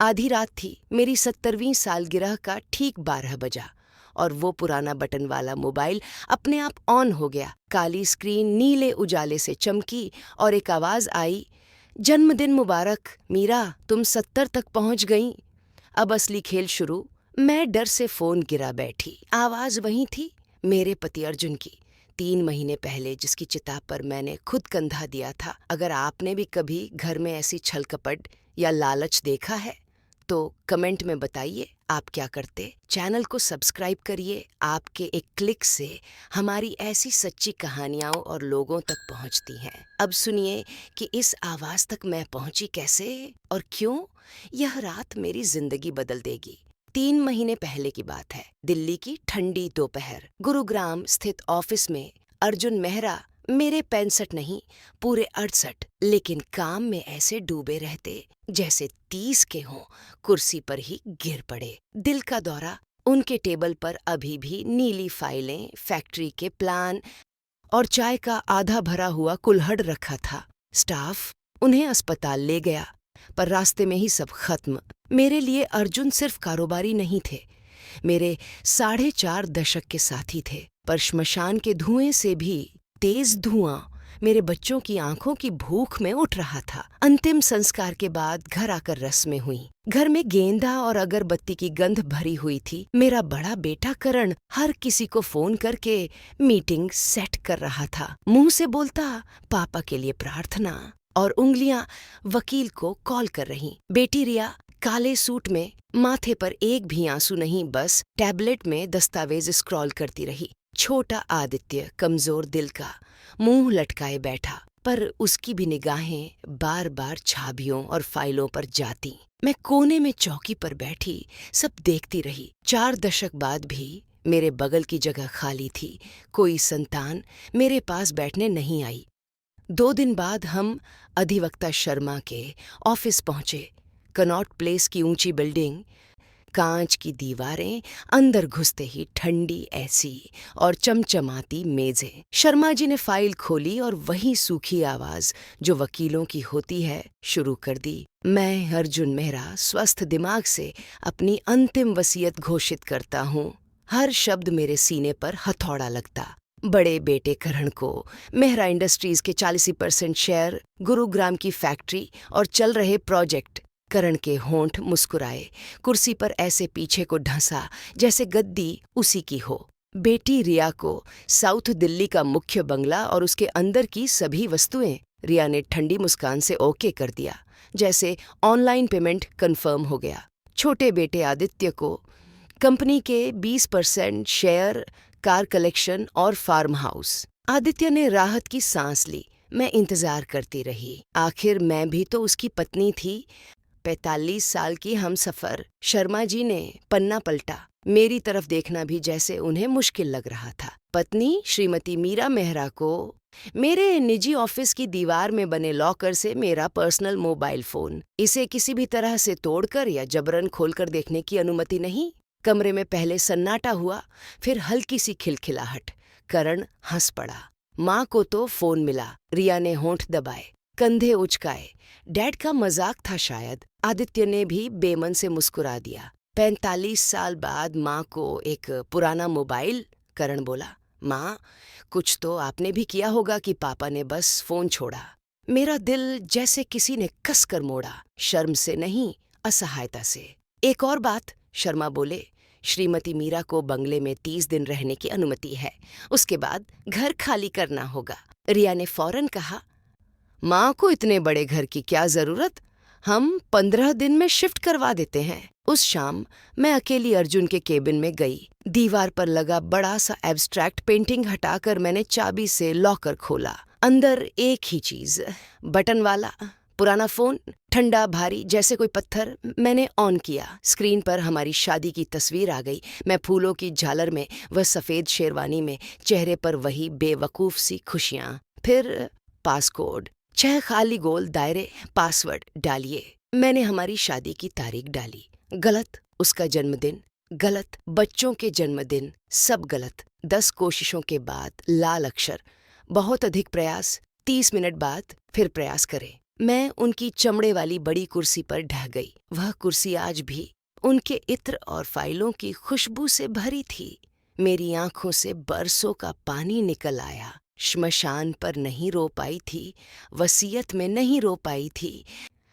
आधी रात थी, मेरी 70वीं सालगिरह का ठीक 12 बजा और वो पुराना बटन वाला मोबाइल अपने आप ऑन हो गया। काली स्क्रीन नीले उजाले से चमकी और एक आवाज आई, जन्मदिन मुबारक मीरा, तुम 70 तक पहुंच गईं। अब असली खेल शुरू। मैं डर से फोन गिरा बैठी। आवाज वही थी, मेरे पति अर्जुन की, 3 महीने पहले जिसकी चिता पर मैंने खुद कंधा दिया था। अगर आपने भी कभी घर में ऐसी छल कपट या लालच देखा है तो कमेंट में बताइए आप क्या करते। चैनल को सब्सक्राइब करिए। आपके एक क्लिक से हमारी ऐसी सच्ची कहानियां और लोगों तक पहुंचती हैं। अब सुनिए कि इस आवाज तक मैं पहुंची कैसे और क्यों। यह रात मेरी जिंदगी बदल देगी। 3 महीने पहले की बात है। दिल्ली की ठंडी दोपहर, गुरुग्राम स्थित ऑफिस में अर्जुन मेहरा, मेरे 65 नहीं, पूरे 68, लेकिन काम में ऐसे डूबे रहते जैसे 30 के हों, कुर्सी पर ही गिर पड़े। दिल का दौरा। उनके टेबल पर अभी भी नीली फाइलें, फैक्ट्री के प्लान और चाय का आधा भरा हुआ कुल्हड़ रखा था। स्टाफ उन्हें अस्पताल ले गया, पर रास्ते में ही सब खत्म। मेरे लिए अर्जुन सिर्फ कारोबारी नहीं थे, मेरे 4.5 दशक के साथी थे। पर श्मशान के धुएं से भी तेज धुआं मेरे बच्चों की आंखों की भूख में उठ रहा था। अंतिम संस्कार के बाद घर आकर रस्में हुई। घर में गेंदा और अगरबत्ती की गंध भरी हुई थी। मेरा बड़ा बेटा करण हर किसी को फोन करके मीटिंग सेट कर रहा था। मुंह से बोलता पापा के लिए प्रार्थना और उंगलियां वकील को कॉल कर रही। बेटी रिया काले सूट में, माथे पर एक भी आंसू नहीं, बस टैबलेट में दस्तावेज स्क्रॉल करती रही। छोटा आदित्य कमजोर दिल का मुंह लटकाए बैठा, पर उसकी भी निगाहें बार बार छाबियों और फाइलों पर जाती। मैं कोने में चौकी पर बैठी सब देखती रही। 4 दशक बाद भी मेरे बगल की जगह खाली थी। कोई संतान मेरे पास बैठने नहीं आई। 2 दिन बाद हम अधिवक्ता शर्मा के ऑफिस पहुंचे। कनॉट प्लेस की ऊंची बिल्डिंग, कांच की दीवारें, अंदर घुसते ही ठंडी ऐसी और चमचमाती मेजें। शर्मा जी ने फाइल खोली और वही सूखी आवाज जो वकीलों की होती है शुरू कर दी। मैं अर्जुन मेहरा स्वस्थ दिमाग से अपनी अंतिम वसीयत घोषित करता हूँ। हर शब्द मेरे सीने पर हथौड़ा लगता। बड़े बेटे करण को मेहरा इंडस्ट्रीज के 40% शेयर, गुरुग्राम की फैक्ट्री और चल रहे प्रोजेक्ट। करण के होंठ मुस्कुराए, कुर्सी पर ऐसे पीछे को ढंसा जैसे गद्दी उसी की हो। बेटी रिया को साउथ दिल्ली का मुख्य बंगला और उसके अंदर की सभी वस्तुएं। रिया ने ठंडी मुस्कान से ओके कर दिया, जैसे ऑनलाइन पेमेंट कंफर्म हो गया। छोटे बेटे आदित्य को कंपनी के 20% शेयर, कार कलेक्शन और फार्म हाउस। आदित्य ने राहत की सांस ली। मैं इंतजार करती रही। आखिर मैं भी तो उसकी पत्नी थी। 45 साल की हमसफर। शर्मा जी ने पन्ना पलटा। मेरी तरफ देखना भी जैसे उन्हें मुश्किल लग रहा था। पत्नी श्रीमती मीरा मेहरा को मेरे निजी ऑफिस की दीवार में बने लॉकर से मेरा पर्सनल मोबाइल फोन, इसे किसी भी तरह से तोड़कर या जबरन खोलकर देखने की अनुमति नहीं। कमरे में पहले सन्नाटा हुआ, फिर हल्की सी खिलखिलाहट। करण हंस पड़ा। माँ को तो फोन मिला। रिया ने होंठ दबाए, कंधे उचकाए। डैड का मजाक था शायद। आदित्य ने भी बेमन से मुस्कुरा दिया। 45 साल बाद माँ को एक पुराना मोबाइल। करण बोला, माँ, कुछ तो आपने भी किया होगा कि पापा ने बस फोन छोड़ा। मेरा दिल जैसे किसी ने कसकर मोड़ा, शर्म से नहीं, असहायता से। एक और बात, शर्मा बोले, श्रीमती मीरा को बंगले में 30 दिन रहने की अनुमति है, उसके बाद घर खाली करना होगा। रिया ने फौरन कहा, माँ को इतने बड़े घर की क्या जरूरत, हम 15 दिन में शिफ्ट करवा देते हैं। उस शाम मैं अकेली अर्जुन के केबिन में गई। दीवार पर लगा बड़ा सा एब्स्ट्रैक्ट पेंटिंग हटाकर मैंने चाबी से लॉकर खोला। अंदर एक ही चीज, बटन वाला पुराना फोन, ठंडा भारी जैसे कोई पत्थर। मैंने ऑन किया। स्क्रीन पर हमारी शादी की तस्वीर आ गई। मैं फूलों की झालर में, वह सफेद शेरवानी में, चेहरे पर वही बेवकूफ सी खुशियां। फिर पासकोड, 6 खाली गोल दायरे, पासवर्ड डालिए। मैंने हमारी शादी की तारीख डाली। गलत उसका जन्मदिन, गलत बच्चों के जन्मदिन, सब गलत। 10 कोशिशों के बाद लाल अक्षर, बहुत अधिक प्रयास, 30 मिनट बाद फिर प्रयास करें। मैं उनकी चमड़े वाली बड़ी कुर्सी पर ढह गई। वह कुर्सी आज भी उनके इत्र और फाइलों की खुशबू से भरी थी। मेरी आंखों से बरसों का पानी निकल आया। श्मशान पर नहीं रो पाई थी, वसीयत में नहीं रो पाई थी,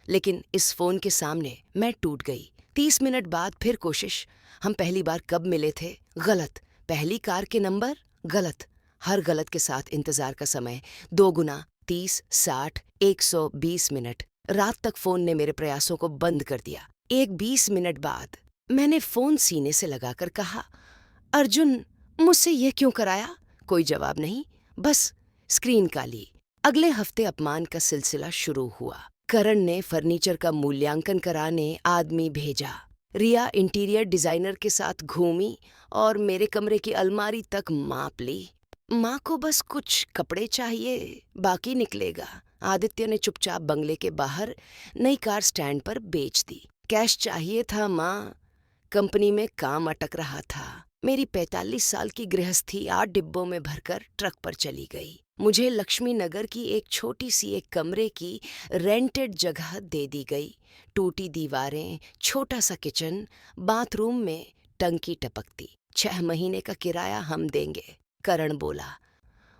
लेकिन इस फोन के सामने मैं टूट गई। 30 मिनट बाद फिर कोशिश। हम पहली बार कब मिले थे? गलत। पहली कार के नंबर? गलत। हर गलत के साथ इंतजार का समय 2 गुना, 30, 60, 120 मिनट। रात तक फोन ने मेरे प्रयासों को बंद कर दिया। 20 मिनट बाद मैंने फोन सीने से लगाकर कहा, अर्जुन, मुझसे ये क्यों कराया? कोई जवाब नहीं, बस स्क्रीन काली। अगले हफ्ते अपमान का सिलसिला शुरू हुआ। करण ने फर्नीचर का मूल्यांकन कराने आदमी भेजा। रिया इंटीरियर डिजाइनर के साथ घूमी और मेरे कमरे की अलमारी तक माप ली। माँ को बस कुछ कपड़े चाहिए, बाकी निकलेगा। आदित्य ने चुपचाप बंगले के बाहर नई कार स्टैंड पर बेच दी। कैश चाहिए था माँ, कंपनी में काम अटक रहा था। मेरी 45 साल की गृहस्थी 8 डिब्बों में भरकर ट्रक पर चली गई। मुझे लक्ष्मी नगर की एक छोटी सी एक कमरे की रेंटेड जगह दे दी गई। टूटी दीवारें, छोटा सा किचन, बाथरूम में टंकी टपकती। 6 महीने का किराया हम देंगे, करण बोला।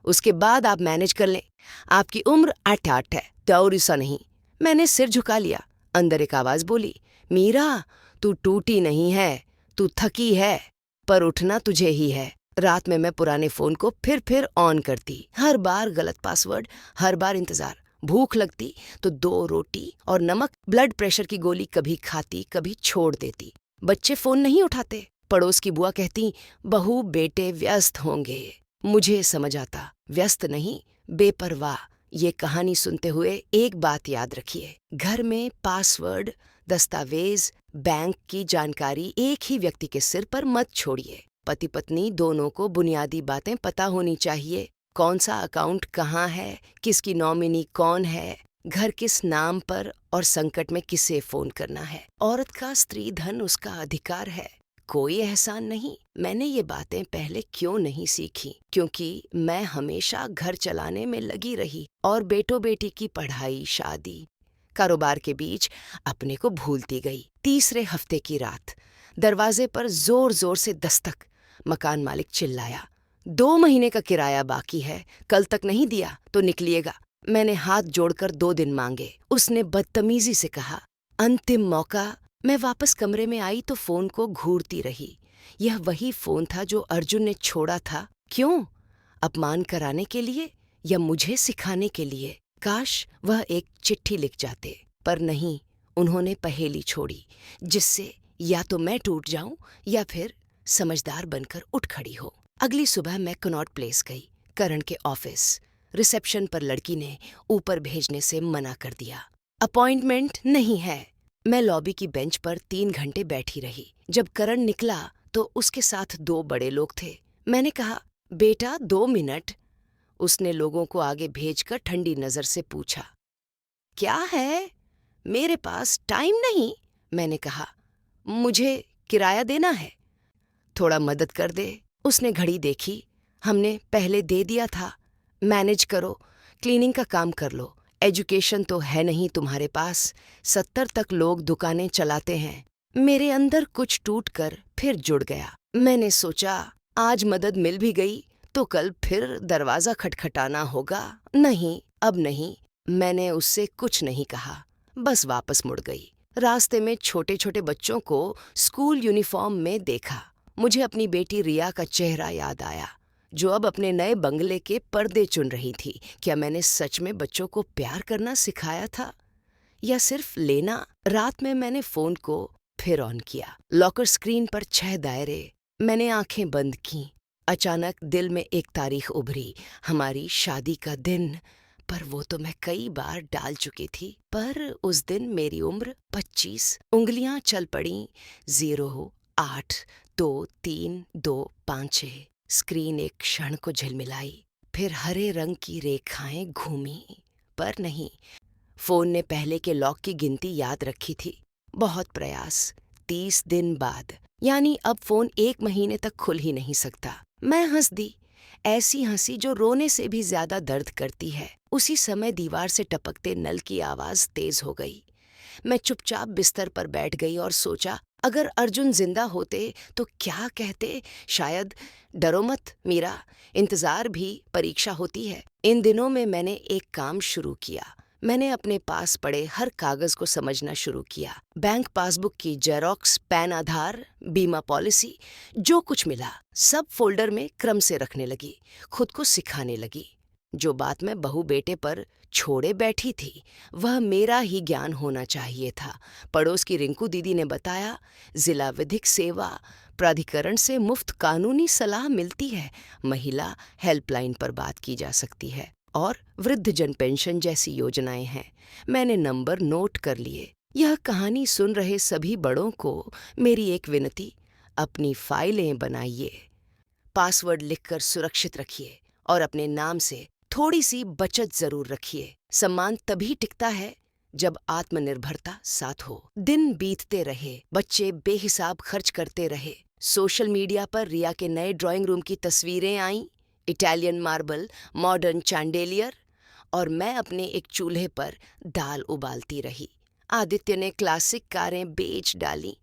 उसके बाद आप मैनेज कर लें। आपकी उम्र 8 है, तो ऐसा नहीं। मैंने सिर झुका लिया। अंदर एक आवाज बोली, मीरा, तू टूटी नहीं है, तू थकी है, पर उठना तुझे ही है। रात में मैं पुराने फोन को फिर ऑन करती। हर बार गलत पासवर्ड, हर बार इंतजार। भूख लगती तो 2 रोटी और नमक, ब्लड प्रेशर की गोली कभी खाती, कभी छोड़ देती। बच्चे फोन नहीं उठाते। पड़ोस की बुआ कहती, बहू बेटे व्यस्त होंगे। मुझे समझ आता, व्यस्त नहीं, बेपरवाह। ये कहानी सुनते हुए एक बात याद रखिए, घर में पासवर्ड, दस्तावेज, बैंक की जानकारी एक ही व्यक्ति के सिर पर मत छोड़िए। पति पत्नी दोनों को बुनियादी बातें पता होनी चाहिए। कौन सा अकाउंट कहाँ है, किसकी नॉमिनी कौन है, घर किस नाम पर और संकट में किसे फोन करना है। औरत का स्त्री धन उसका अधिकार है, कोई एहसान नहीं। मैंने ये बातें पहले क्यों नहीं सीखी? क्योंकि मैं हमेशा घर चलाने में लगी रही और बेटों बेटी की पढ़ाई, शादी, कारोबार के बीच अपने को भूलती गई। तीसरे हफ्ते की रात, दरवाजे पर जोर जोर से दस्तक। मकान मालिक चिल्लाया, 2 महीने का किराया बाकी है, कल तक नहीं दिया तो निकलिएगा। मैंने हाथ जोड़कर 2 दिन मांगे। उसने बदतमीजी से कहा, अंतिम मौका। मैं वापस कमरे में आई तो फोन को घूरती रही। यह वही फोन था जो अर्जुन ने छोड़ा था। क्यों? अपमान कराने के लिए या मुझे सिखाने के लिए? काश वह एक चिट्ठी लिख जाते, पर नहीं। उन्होंने पहेली छोड़ी, जिससे या तो मैं टूट जाऊं या फिर समझदार बनकर उठ खड़ी हो। अगली सुबह मैं कनॉट प्लेस गई, करण के ऑफिस। रिसेप्शन पर लड़की ने ऊपर भेजने से मना कर दिया। अपॉइंटमेंट नहीं है। मैं लॉबी की बेंच पर 3 घंटे बैठी रही। जब करण निकला तो उसके साथ 2 बड़े लोग थे। मैंने कहा, बेटा 2 मिनट। उसने लोगों को आगे भेजकर ठंडी नजर से पूछा, क्या है? मेरे पास टाइम नहीं। मैंने कहा, मुझे किराया देना है, थोड़ा मदद कर दे। उसने घड़ी देखी, हमने पहले दे दिया था। मैनेज करो, क्लीनिंग का काम कर लो। एजुकेशन तो है नहीं तुम्हारे पास। 70 तक लोग दुकानें चलाते हैं। मेरे अंदर कुछ टूटकर फिर जुड़ गया। मैंने सोचा, आज मदद मिल भी गई तो कल फिर दरवाजा खटखटाना होगा। नहीं, अब नहीं। मैंने उससे कुछ नहीं कहा, बस वापस मुड़ गई। रास्ते में छोटे छोटे बच्चों को स्कूल यूनिफॉर्म में देखा। मुझे अपनी बेटी रिया का चेहरा याद आया, जो अब अपने नए बंगले के पर्दे चुन रही थी। क्या मैंने सच में बच्चों को प्यार करना सिखाया था या सिर्फ लेना? रात में मैंने फोन को फिर ऑन किया। लॉकर स्क्रीन पर 6 दायरे। मैंने आंखें बंद की। अचानक दिल में एक तारीख उभरी, हमारी शादी का दिन। पर वो तो मैं कई बार डाल चुकी थी। पर उस दिन मेरी उम्र 25। उंगलियां चल पड़ी। 0, 8, 2, 3, 2, 5, 6। स्क्रीन एक क्षण को झिलमिलाई, फिर हरे रंग की रेखाएं घूमी, पर नहीं। फोन ने पहले के लॉक की गिनती याद रखी थी। बहुत प्रयास। 30 दिन बाद, यानी अब फोन 1 महीने तक खुल ही नहीं सकता। मैं हंस दी, ऐसी हंसी जो रोने से भी ज्यादा दर्द करती है। उसी समय दीवार से टपकते नल की आवाज तेज हो गई। मैं चुपचाप बिस्तर पर बैठ गई और सोचा, अगर अर्जुन जिंदा होते तो क्या कहते। शायद, डरो मत मीरा, इंतजार भी परीक्षा होती है। इन दिनों में मैंने एक काम शुरू किया। मैंने अपने पास पड़े हर कागज को समझना शुरू किया। बैंक पासबुक की जेरोक्स, पैन, आधार, बीमा पॉलिसी, जो कुछ मिला सब फोल्डर में क्रम से रखने लगी। खुद को सिखाने लगी, जो बात मैं बहू बेटे पर छोड़े बैठी थी वह मेरा ही ज्ञान होना चाहिए था। पड़ोस की रिंकू दीदी ने बताया, जिला विधिक सेवा प्राधिकरण से मुफ्त कानूनी सलाह मिलती है। महिला हेल्पलाइन पर बात की जा सकती है और वृद्धजन पेंशन जैसी योजनाएं हैं। मैंने नंबर नोट कर लिए। यह कहानी सुन रहे सभी बड़ों को मेरी एक विनती, अपनी फाइलें बनाइए, पासवर्ड लिखकर सुरक्षित रखिए और अपने नाम से थोड़ी सी बचत जरूर रखिए। सम्मान तभी टिकता है जब आत्मनिर्भरता साथ हो। दिन बीतते रहे, बच्चे बेहिसाब खर्च करते रहे। सोशल मीडिया पर रिया के नए ड्राइंग रूम की तस्वीरें आईं, इटालियन मार्बल, मॉडर्न चैंडेलियर, और मैं अपने एक चूल्हे पर दाल उबालती रही। आदित्य ने क्लासिक कारें बेच डाली।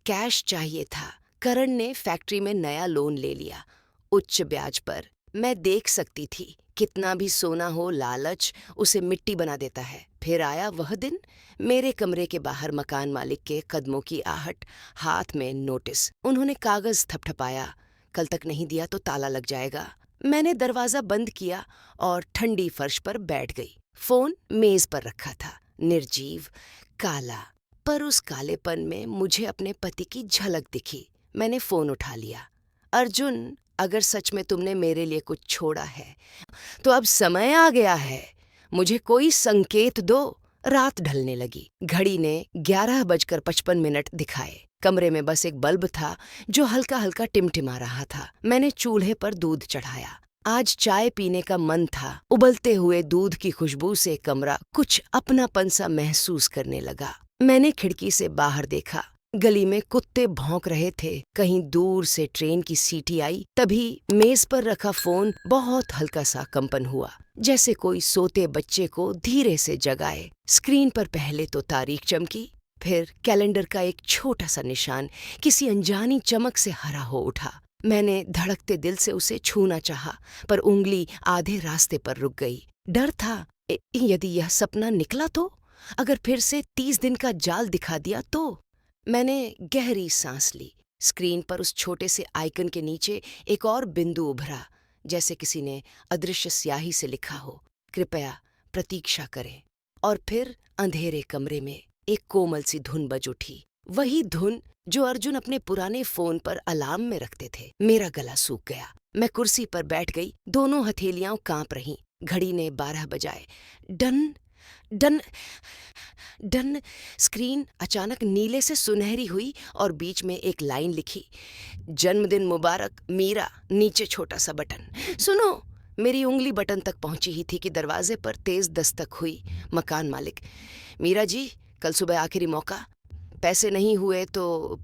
कैश चाहिए था। करण ने फैक्ट्री में नया लोन ले लिया, उच्च ब्याज पर। मैं देख सकती थी, कितना भी सोना हो, लालच उसे मिट्टी बना देता है। फिर आया वह दिन, मेरे कमरे के बाहर मकान मालिक के कदमों की आहट, हाथ में नोटिस। उन्होंने कागज थपथपाया, कल तक नहीं दिया तो ताला लग जाएगा। मैंने दरवाजा बंद किया और ठंडी फर्श पर बैठ गई। फोन मेज पर रखा था, निर्जीव, काला, पर उस कालेपन में मुझे अपने पति की झलक दिखी। मैंने फोन उठा लिया। अर्जुन, अगर सच में तुमने मेरे लिए कुछ छोड़ा है तो अब समय आ गया है, मुझे कोई संकेत दो। रात ढलने लगी। घड़ी ने 11:55 दिखाए। कमरे में बस एक बल्ब था जो हल्का हल्का टिमटिमा रहा था। मैंने चूल्हे पर दूध चढ़ाया। आज चाय पीने का मन था। उबलते हुए दूध की खुशबू से कमरा कुछ अपनापन सा महसूस करने लगा। मैंने खिड़की से बाहर देखा। गली में कुत्ते भौंक रहे थे। कहीं दूर से ट्रेन की सीटी आई। तभी मेज पर रखा फोन बहुत हल्का सा कंपन हुआ, जैसे कोई सोते बच्चे को धीरे से जगाए। स्क्रीन पर पहले तो तारीख चमकी, फिर कैलेंडर का एक छोटा सा निशान किसी अनजानी चमक से हरा हो उठा। मैंने धड़कते दिल से उसे छूना चाहा, पर उंगली आधे रास्ते पर रुक गई। डर था, यदि यह सपना निकला तो, अगर फिर से 30 दिन का जाल दिखा दिया तो। मैंने गहरी सांस ली। स्क्रीन पर उस छोटे से आइकन के नीचे एक और बिंदु उभरा, जैसे किसी ने अदृश्य स्याही से लिखा हो, कृपया प्रतीक्षा करें। और फिर अंधेरे कमरे में एक कोमल सी धुन बज उठी, वही धुन जो अर्जुन अपने पुराने फोन पर अलार्म में रखते थे। मेरा गला सूख गया। मैं कुर्सी पर बैठ गई। दोनों हथेलियां कांप रहीं। घड़ी ने 12 बजाए। Done done done. स्क्रीन अचानक नीले से सुनहरी हुई और बीच में एक लाइन लिखी, जन्मदिन मुबारक मीरा। नीचे छोटा सा बटन। सुनो, मेरी उंगली बटन तक पहुंची ही थी कि दरवाजे पर तेज दस्तक हुई। मकान मालिक, मीरा जी, कल सुबह आखिरी मौका, पैसे नहीं हुए तो।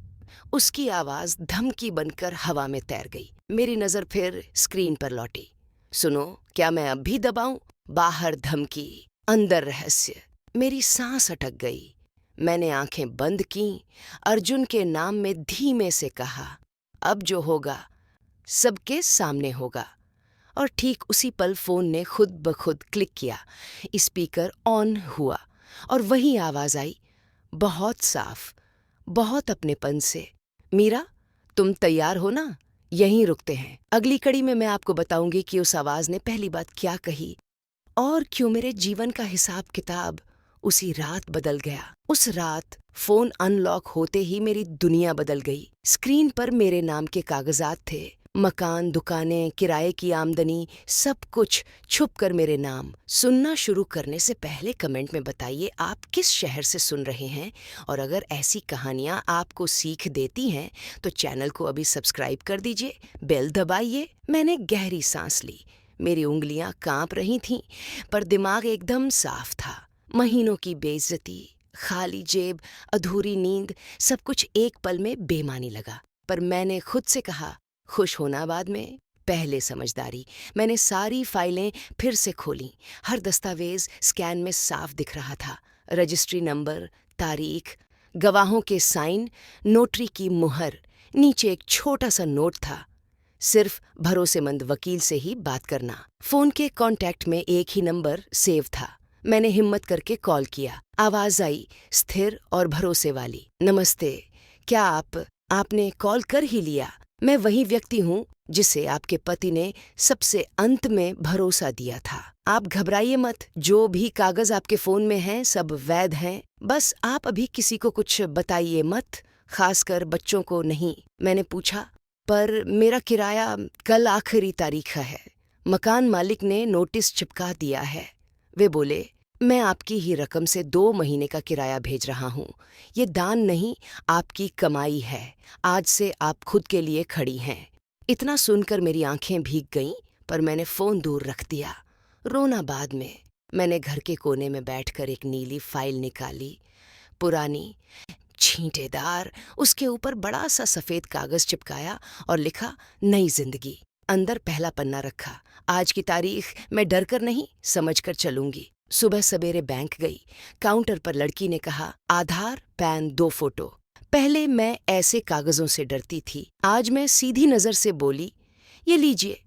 उसकी आवाज धमकी बनकर हवा में तैर गई। मेरी नजर फिर स्क्रीन पर लौटी। सुनो, क्या मैं अब भी दबाऊं? बाहर धमकी, अंदर रहस्य। मेरी सांस अटक गई। मैंने आंखें बंद कीं। अर्जुन के नाम में धीमे से कहा, अब जो होगा सबके सामने होगा। और ठीक उसी पल फोन ने खुद ब खुद क्लिक किया। स्पीकर ऑन हुआ और वही आवाज आई, बहुत साफ, बहुत अपनेपन से, मीरा, तुम तैयार हो ना? यहीं रुकते हैं। अगली कड़ी में मैं आपको बताऊंगी कि उस आवाज ने पहली बात क्या कही और क्यों मेरे जीवन का हिसाब किताब उसी रात बदल गया। उस रात फोन अनलॉक होते ही मेरी दुनिया बदल गई। स्क्रीन पर मेरे नाम के कागजात थे, मकान, दुकानें, किराए की आमदनी, सब कुछ छुप कर मेरे नाम। सुनना शुरू करने से पहले कमेंट में बताइए आप किस शहर से सुन रहे हैं, और अगर ऐसी कहानियां आपको सीख देती हैं तो चैनल को अभी सब्सक्राइब कर दीजिए, बेल दबाइए। मैंने गहरी सांस ली। मेरी उंगलियां कांप रही थीं, पर दिमाग एकदम साफ था। महीनों की बेइज्जती, खाली जेब, अधूरी नींद, सब कुछ एक पल में बेमानी लगा। पर मैंने खुद से कहा, खुश होना बाद में, पहले समझदारी। मैंने सारी फाइलें फिर से खोलीं। हर दस्तावेज स्कैन में साफ दिख रहा था। रजिस्ट्री नंबर, तारीख, गवाहों के साइन, नोटरी की मुहर। नीचे एक छोटा सा नोट था, सिर्फ भरोसेमंद वकील से ही बात करना। फोन के कॉन्टैक्ट में एक ही नंबर सेव था। मैंने हिम्मत करके कॉल किया। आवाज आई, स्थिर और भरोसे वाली। नमस्ते, क्या आपने कॉल कर ही लिया? मैं वही व्यक्ति हूँ जिसे आपके पति ने सबसे अंत में भरोसा दिया था। आप घबराइए मत, जो भी कागज आपके फोन में हैं सब वैध हैं। बस आप अभी किसी को कुछ बताइए मत, खासकर बच्चों को नहीं। मैंने पूछा, पर मेरा किराया कल आखिरी तारीख है। मकान मालिक ने नोटिस चिपका दिया है। वे बोले, मैं आपकी ही रकम से 2 महीने का किराया भेज रहा हूँ। ये दान नहीं, आपकी कमाई है। आज से आप खुद के लिए खड़ी हैं। इतना सुनकर मेरी आंखें भीग गईं, पर मैंने फोन दूर रख दिया। रोना बाद में। मैंने घर के कोने में बैठकर एक नीली फाइल निकाली, पुरानी, छींटेदार। उसके ऊपर बड़ा सा सफेद कागज चिपकाया और लिखा, नई जिंदगी। अंदर पहला पन्ना रखा। आज की तारीख मैं डर कर नहीं, समझ कर चलूंगी। सुबह सवेरे बैंक गई। काउंटर पर लड़की ने कहा, आधार, पैन, 2 फोटो। पहले मैं ऐसे कागजों से डरती थी। आज मैं सीधी नजर से बोली, ये लीजिए,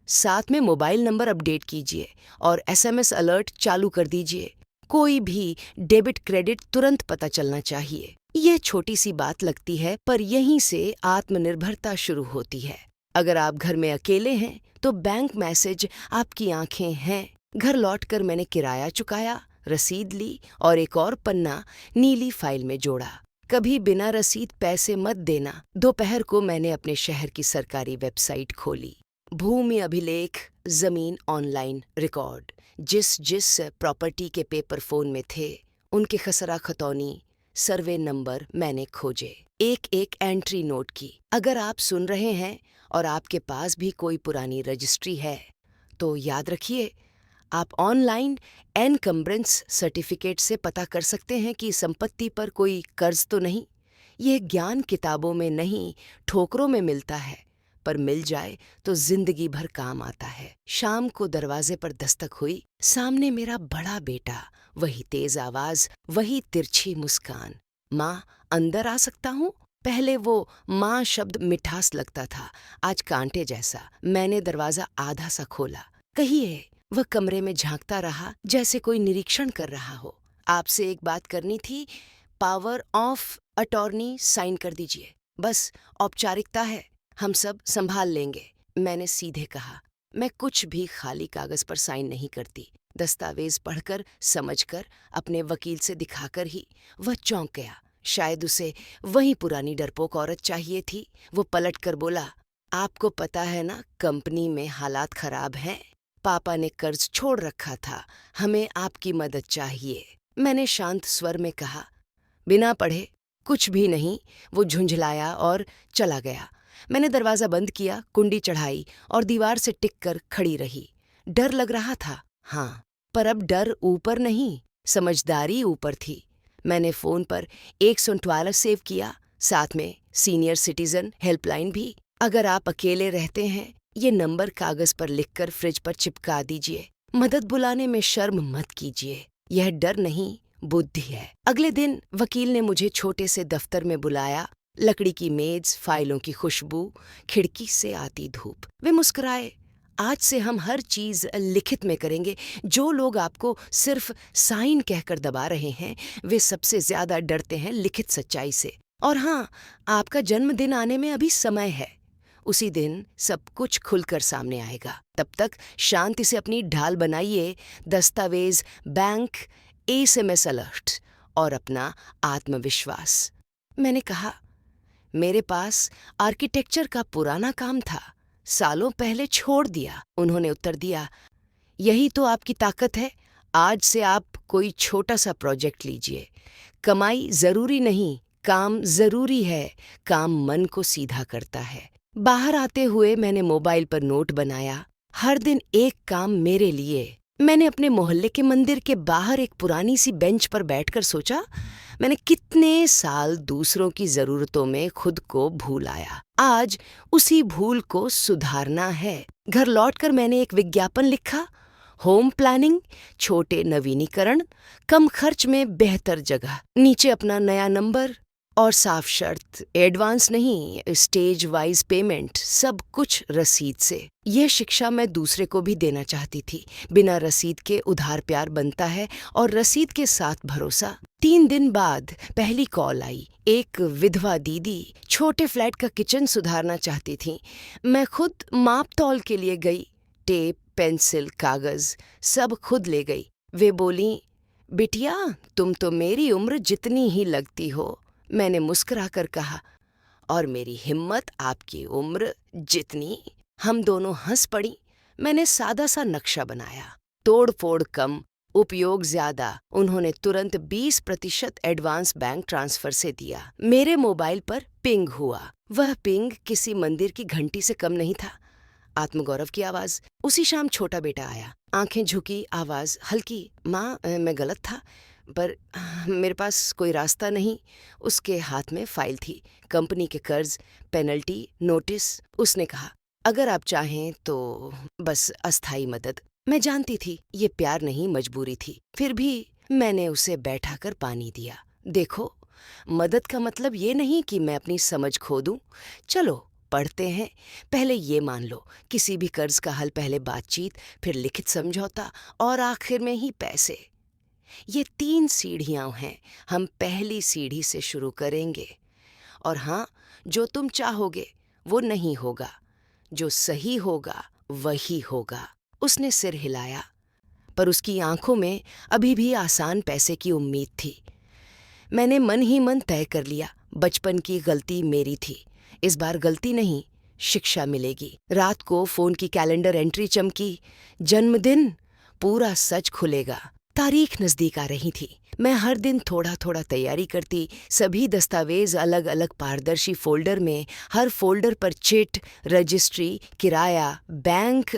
साथ में मोबाइल नंबर अपडेट कीजिए और SMS अलर्ट चालू कर दीजिए। कोई भी डेबिट क्रेडिट तुरंत पता चलना चाहिए। यह छोटी सी बात लगती है, पर यहीं से आत्मनिर्भरता शुरू होती है। अगर आप घर में अकेले हैं तो बैंक मैसेज आपकी आंखें हैं। घर लौटकर मैंने किराया चुकाया, रसीद ली और एक और पन्ना नीली फाइल में जोड़ा। कभी बिना रसीद पैसे मत देना। दोपहर को मैंने अपने शहर की सरकारी वेबसाइट खोली। भूमि अभिलेख, जमीन ऑनलाइन रिकॉर्ड। जिस प्रॉपर्टी के पेपर फोन में थे, उनके खसरा खतौनी, सर्वे नंबर मैंने खोजे। एक एक एंट्री नोट की। अगर आप सुन रहे हैं और आपके पास भी कोई पुरानी रजिस्ट्री है, तो याद रखिए, आप ऑनलाइन एनकम्ब्रेंस सर्टिफिकेट से पता कर सकते हैं कि संपत्ति पर कोई कर्ज तो नहीं। यह ज्ञान किताबों में नहीं, ठोकरों में मिलता है, पर मिल जाए तो जिंदगी भर काम आता है। शाम को दरवाजे पर दस्तक हुई। सामने मेरा बड़ा बेटा, वही तेज आवाज, वही तिरछी मुस्कान। माँ, अंदर आ सकता हूँ? पहले वो माँ शब्द मिठास लगता था, आज कांटे जैसा। मैंने दरवाजा आधा सा खोला। कहिए। वह कमरे में झांकता रहा, जैसे कोई निरीक्षण कर रहा हो। आपसे एक बात करनी थी, पावर ऑफ अटॉर्नी साइन कर दीजिए। बस औपचारिकता है, हम सब संभाल लेंगे। मैंने सीधे कहा, मैं कुछ भी खाली कागज पर साइन नहीं करती। दस्तावेज पढ़कर, समझकर, अपने वकील से दिखाकर ही। वह चौंक गया। शायद उसे वही पुरानी डरपोक औरत चाहिए थी। वो पलट कर बोला, आपको पता है ना, कंपनी में हालात खराब हैं। पापा ने कर्ज छोड़ रखा था, हमें आपकी मदद चाहिए। मैंने शांत स्वर में कहा, बिना पढ़े कुछ भी नहीं। वो झुंझलाया और चला गया। मैंने दरवाजा बंद किया, कुंडी चढ़ाई और दीवार से टिक कर खड़ी रही। डर लग रहा था, हाँ, पर अब डर ऊपर नहीं, समझदारी ऊपर थी। मैंने फोन पर 112 सेव किया, साथ में सीनियर सिटीजन हेल्पलाइन भी। अगर आप अकेले रहते हैं, ये नंबर कागज पर लिखकर फ्रिज पर चिपका दीजिए। मदद बुलाने में शर्म मत कीजिए, यह डर नहीं, बुद्धि है। अगले दिन वकील ने मुझे छोटे से दफ्तर में बुलाया। लकड़ी की मेज, फाइलों की खुशबू, खिड़की से आती धूप। वे मुस्कुराए, आज से हम हर चीज लिखित में करेंगे। जो लोग आपको सिर्फ साइन कहकर दबा रहे हैं, वे सबसे ज्यादा डरते हैं लिखित सच्चाई से। और हाँ, आपका जन्मदिन आने में अभी समय है। उसी दिन सब कुछ खुलकर सामने आएगा। तब तक शांति से अपनी ढाल बनाइए, दस्तावेज, बैंक, SMS अलर्ट और अपना आत्मविश्वास। मैंने कहा, मेरे पास आर्किटेक्चर का पुराना काम था, सालों पहले छोड़ दिया। उन्होंने उत्तर दिया, यही तो आपकी ताकत है। आज से आप कोई छोटा सा प्रोजेक्ट लीजिए। कमाई जरूरी नहीं, काम जरूरी है। काम मन को सीधा करता है। बाहर आते हुए मैंने मोबाइल पर नोट बनाया, हर दिन एक काम मेरे लिए। मैंने अपने मोहल्ले के मंदिर के बाहर एक पुरानी सी बेंच पर बैठकर सोचा, मैंने कितने साल दूसरों की जरूरतों में खुद को भूलाया। आज उसी भूल को सुधारना है। घर लौटकर मैंने एक विज्ञापन लिखा, होम प्लानिंग, छोटे नवीनीकरण, कम खर्च में बेहतर जगह। नीचे अपना नया नंबर और साफ शर्त, एडवांस नहीं, स्टेज वाइज पेमेंट, सब कुछ रसीद से। यह शिक्षा मैं दूसरे को भी देना चाहती थी। बिना रसीद के उधार प्यार बनता है और रसीद के साथ भरोसा। 3 दिन बाद पहली कॉल आई। एक विधवा दीदी छोटे फ्लैट का किचन सुधारना चाहती थी। मैं खुद माप तौल के लिए गई। टेप, पेंसिल, कागज सब खुद ले गई। वे बोली, बिटिया तुम तो मेरी उम्र जितनी ही लगती हो। मैंने मुस्कुराकर कहा, और मेरी हिम्मत आपकी उम्र जितनी। हम दोनों हंस पड़ी। मैंने सादा सा नक्शा बनाया, तोड़ फोड़ कम, उपयोग ज्यादा। उन्होंने तुरंत 20% एडवांस बैंक ट्रांसफर से दिया। मेरे मोबाइल पर पिंग हुआ। वह पिंग किसी मंदिर की घंटी से कम नहीं था। आत्मगौरव की आवाज। उसी शाम छोटा बेटा आया, आंखें झुकी, आवाज हल्की, माँ मैं गलत था, पर मेरे पास कोई रास्ता नहीं। उसके हाथ में फाइल थी, कंपनी के कर्ज, पेनल्टी, नोटिस। उसने कहा, अगर आप चाहें तो बस अस्थाई मदद। मैं जानती थी ये प्यार नहीं, मजबूरी थी। फिर भी मैंने उसे बैठाकर पानी दिया। देखो, मदद का मतलब ये नहीं कि मैं अपनी समझ खो दूं। चलो पढ़ते हैं। पहले ये मान लो, किसी भी कर्ज का हल पहले बातचीत, फिर लिखित समझौता और आखिर में ही पैसे। ये 3 सीढ़ियां हैं। हम पहली सीढ़ी से शुरू करेंगे। और हाँ, जो तुम चाहोगे वो नहीं होगा, जो सही होगा वही होगा। उसने सिर हिलाया, पर उसकी आंखों में अभी भी आसान पैसे की उम्मीद थी। मैंने मन ही मन तय कर लिया, बचपन की गलती मेरी थी। इस बार गलती नहीं, शिक्षा मिलेगी। रात को फोन की कैलेंडर एंट्री चमकी, जन्मदिन, पूरा सच खुलेगा। तारीख नजदीक आ रही थी। मैं हर दिन थोड़ा थोड़ा तैयारी करती, सभी दस्तावेज अलग अलग पारदर्शी फोल्डर में, हर फोल्डर पर चिट, रजिस्ट्री, किराया, बैंक,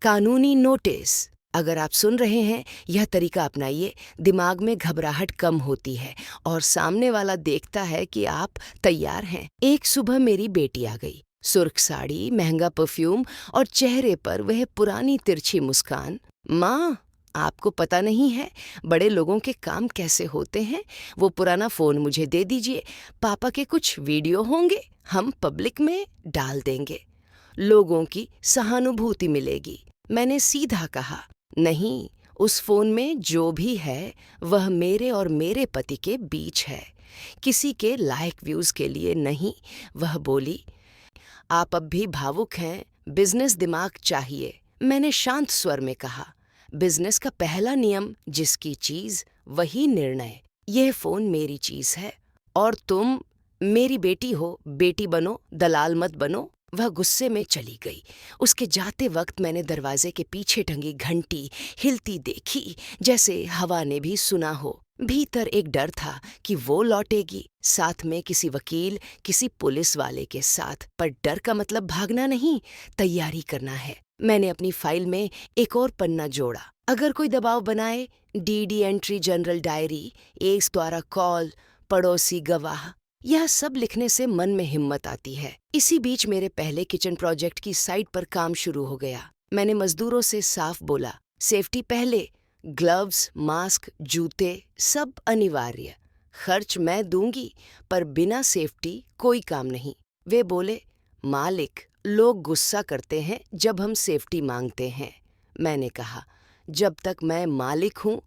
कानूनी नोटिस। अगर आप सुन रहे हैं, यह तरीका अपनाइए। दिमाग में घबराहट कम होती है और सामने वाला देखता है कि आप तैयार हैं। एक सुबह मेरी बेटी आ गई, सुर्ख साड़ी, महंगा परफ्यूम और चेहरे पर वह पुरानी तिरछी मुस्कान। माँ, आपको पता नहीं है बड़े लोगों के काम कैसे होते हैं। वो पुराना फोन मुझे दे दीजिए, पापा के कुछ वीडियो होंगे, हम पब्लिक में डाल देंगे, लोगों की सहानुभूति मिलेगी। मैंने सीधा कहा, नहीं, उस फोन में जो भी है वह मेरे और मेरे पति के बीच है, किसी के लाइक व्यूज के लिए नहीं। वह बोली, आप अब भी भावुक हैं, बिजनेस दिमाग चाहिए। मैंने शांत स्वर में कहा, बिजनेस का पहला नियम, जिसकी चीज वही निर्णय। यह फोन मेरी चीज है और तुम मेरी बेटी हो, बेटी बनो, दलाल मत बनो। वह गुस्से में चली गई। उसके जाते वक्त मैंने दरवाजे के पीछे टंगी घंटी हिलती देखी, जैसे हवा ने भी सुना हो। भीतर एक डर था कि वो लौटेगी, साथ में किसी वकील, किसी पुलिस वाले के साथ। पर डर का मतलब भागना नहीं, तैयारी करना है। मैंने अपनी फाइल में एक और पन्ना जोड़ा, अगर कोई दबाव बनाए, DD entry, general diary, x द्वारा कॉल, पड़ोसी गवाह। यह सब लिखने से मन में हिम्मत आती है। इसी बीच मेरे पहले किचन प्रोजेक्ट की साइट पर काम शुरू हो गया। मैंने मजदूरों से साफ बोला, सेफ्टी पहले, ग्लव्स, मास्क, जूते सब अनिवार्य। खर्च मैं दूंगी, पर बिना सेफ्टी कोई काम नहीं। वे बोले, मालिक, लोग गुस्सा करते हैं जब हम सेफ्टी मांगते हैं। मैंने कहा, जब तक मैं मालिक हूं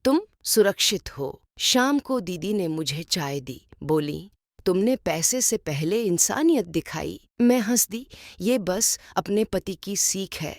तुम सुरक्षित हो। शाम को दीदी ने मुझे चाय दी, बोली, तुमने पैसे से पहले इंसानियत दिखाई। मैं हंस दी, ये बस अपने पति की सीख है।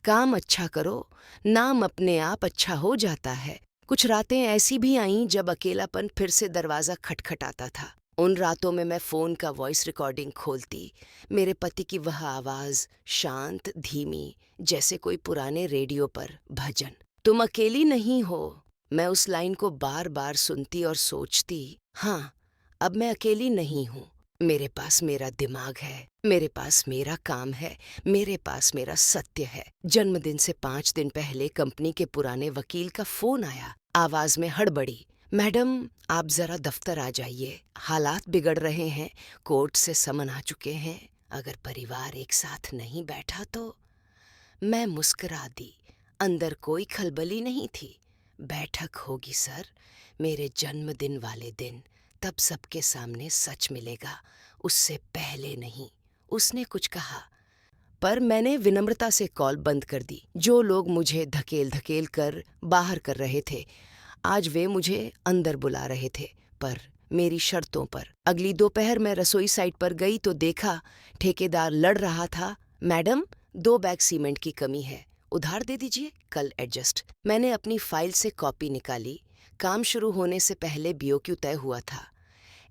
काम अच्छा करो, नाम अपने आप अच्छा हो जाता है। कुछ रातें ऐसी भी आईं जब अकेलापन फिर से दरवाजा खटखटाता था। उन रातों में मैं फोन का वॉइस रिकॉर्डिंग खोलती, मेरे पति की वह आवाज, शांत, धीमी, जैसे कोई पुराने रेडियो पर भजन। तुम अकेली नहीं हो। मैं उस लाइन को बार बार सुनती और सोचती, हाँ, अब मैं अकेली नहीं हूँ। मेरे पास मेरा दिमाग है, मेरे पास मेरा काम है, मेरे पास मेरा सत्य है। जन्मदिन से 5 दिन पहले कंपनी के पुराने वकील का फोन आया। आवाज में हड़बड़ी, मैडम आप जरा दफ्तर आ जाइए, हालात बिगड़ रहे हैं, कोर्ट से समन आ चुके हैं, अगर परिवार एक साथ नहीं बैठा तो। मैं मुस्कुरा दी। अंदर कोई खलबली नहीं थी। बैठक होगी सर, मेरे जन्मदिन वाले दिन, तब सबके सामने सच मिलेगा, उससे पहले नहीं। उसने कुछ कहा, पर मैंने विनम्रता से कॉल बंद कर दी। जो लोग मुझे धकेल धकेल कर बाहर कर रहे थे, आज वे मुझे अंदर बुला रहे थे, पर मेरी शर्तों पर। अगली दोपहर मैं रसोई साइट पर गई तो देखा ठेकेदार लड़ रहा था, मैडम 2 बैग सीमेंट की कमी है, उधार दे दीजिए, कल एडजस्ट। मैंने अपनी फाइल से कॉपी निकाली। काम शुरू होने से पहले बीओक्यू तय हुआ था।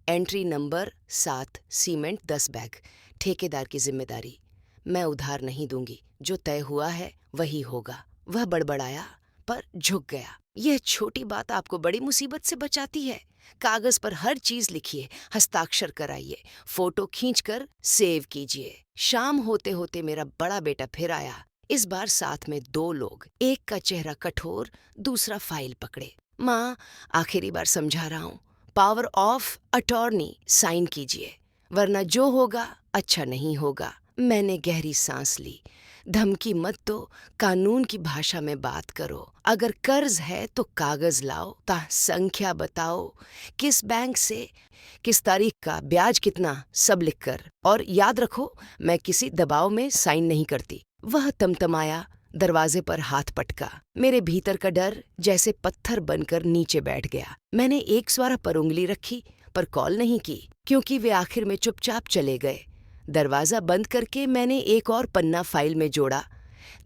एंट्री नंबर 7, सीमेंट 10 बैग, ठेकेदार की जिम्मेदारी। मैं उधार नहीं दूंगी, जो तय हुआ है वही होगा। वह बड़बड़ाया पर झुक गया। यह छोटी बात आपको बड़ी मुसीबत से बचाती है। कागज पर हर चीज लिखिए, हस्ताक्षर कराइए, फोटो खींचकर सेव कीजिए। शाम होते होते मेरा बड़ा बेटा फिर आया। इस बार साथ में 2 लोग, एक का चेहरा कठोर, दूसरा फाइल पकड़े। माँ, आखिरी बार समझा रहा हूँ, पावर ऑफ अटॉर्नी साइन कीजिए, वरना जो होगा अच्छा नहीं होगा। मैंने गहरी सांस ली। धमकी मत दो, कानून की भाषा में बात करो। अगर कर्ज है तो कागज लाओ, संख्या बताओ, किस बैंक से, किस तारीख का, ब्याज कितना, सब लिखकर। और याद रखो, मैं किसी दबाव में साइन नहीं करती। वह तमतमाया, दरवाजे पर हाथ पटका। मेरे भीतर का डर जैसे पत्थर बनकर नीचे बैठ गया। मैंने एक स्वारा पर उंगली रखी, पर कॉल नहीं की, क्योंकि वे आखिर में चुपचाप चले गए। दरवाजा बंद करके मैंने एक और पन्ना फाइल में जोड़ा।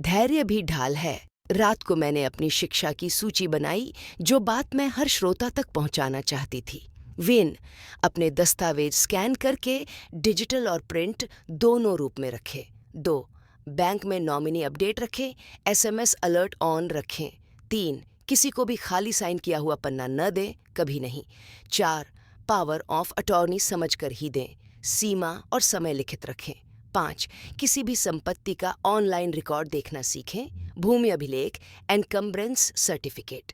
धैर्य भी ढाल है। रात को मैंने अपनी शिक्षा की सूची बनाई, जो बात मैं हर श्रोता तक पहुंचाना चाहती थी। वेन अपने दस्तावेज स्कैन करके डिजिटल और प्रिंट दोनों रूप में रखे। 2, बैंक में नॉमिनी अपडेट रखें, एसएमएस अलर्ट ऑन रखें। 3, किसी को भी खाली साइन किया हुआ पन्ना न दें, कभी नहीं। 4, पावर ऑफ अटॉर्नी समझकर ही दें, सीमा और समय लिखित रखें। 5, किसी भी संपत्ति का ऑनलाइन रिकॉर्ड देखना सीखें, भूमि अभिलेख, एनकम्ब्रेंस सर्टिफिकेट।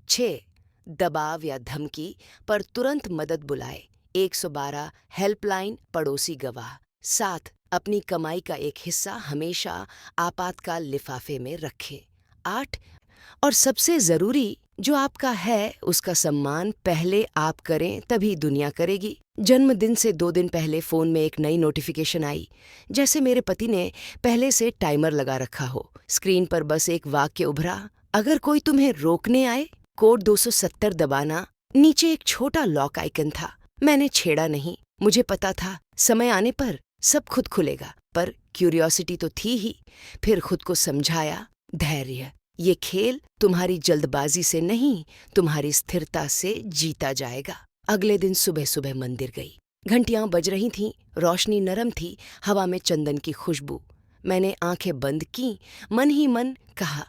6, दबाव या धमकी पर तुरंत मदद बुलाए, 112 हेल्पलाइन, पड़ोसी गवाह। 7, अपनी कमाई का एक हिस्सा हमेशा आपातकाल लिफाफे में रखें। 8, और सबसे जरूरी, जो आपका है उसका सम्मान पहले आप करें, तभी दुनिया करेगी। जन्मदिन से 2 दिन पहले फोन में एक नई नोटिफिकेशन आई, जैसे मेरे पति ने पहले से टाइमर लगा रखा हो। स्क्रीन पर बस एक वाक्य उभरा, अगर कोई तुम्हें रोकने आए, कोड 270 दबाना। नीचे एक छोटा लॉक आइकन था। मैंने छेड़ा नहीं, मुझे पता था समय आने पर सब खुद खुलेगा, पर क्यूरियोसिटी तो थी ही। फिर खुद को समझाया, धैर्य, ये खेल तुम्हारी जल्दबाजी से नहीं, तुम्हारी स्थिरता से जीता जाएगा। अगले दिन सुबह सुबह मंदिर गई। घंटियां बज रही थीं, रोशनी नरम थी, हवा में चंदन की खुशबू। मैंने आंखें बंद की, मन ही मन कहा,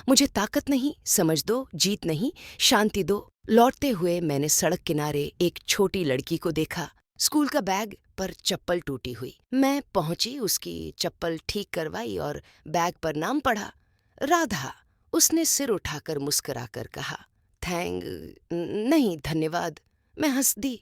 मुझे ताकत नहीं, समझ दो, जीत नहीं, शांति दो। लौटते हुए मैंने सड़क किनारे एक छोटी लड़की को देखा, स्कूल का बैग पर चप्पल टूटी हुई। मैं पहुंची, उसकी चप्पल ठीक करवाई और बैग पर नाम पढ़ा, राधा। उसने सिर उठाकर मुस्कुराकर कहा, नहीं धन्यवाद। मैं हंस दी,